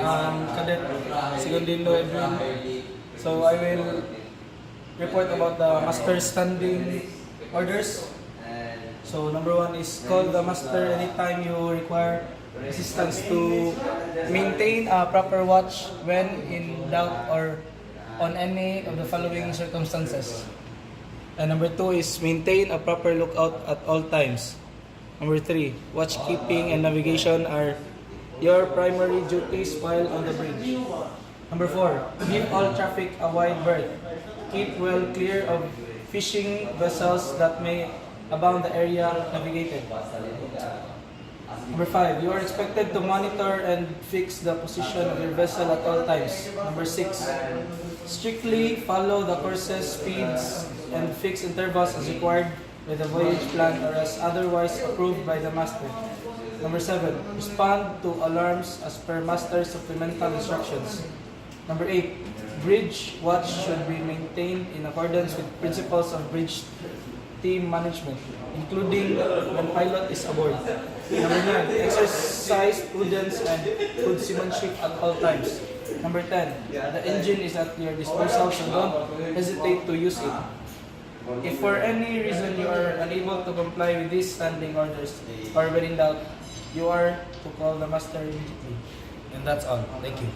Cadet Segundino Edwin. So I will report about the master standing orders. So number 1 is call the master anytime you require assistance to maintain a proper watch when in doubt or on any of the following circumstances. And number 2 is maintain a proper lookout at all times. Number 3, watch keeping and navigation are your primary duties while on the bridge. Number 4, give all traffic a wide berth. Keep well clear of fishing vessels that may abound the area navigated. Number 5, you are expected to monitor and fix the position of your vessel at all times. Number 6, strictly follow the course's speeds and fix intervals as required by the voyage plan or as otherwise approved by the master. Number 7, respond to alarms as per master's supplemental instructions. Number 8, bridge watch should be maintained in accordance with principles of bridge team management, including when pilot is aboard. Number 9, exercise prudence and good seamanship at all times. Number 10, the engine is at your disposal, so don't hesitate to use it. If for any reason you are unable to comply with these standing orders or when in doubt, you are to call the master immediately. And that's all. Thank you.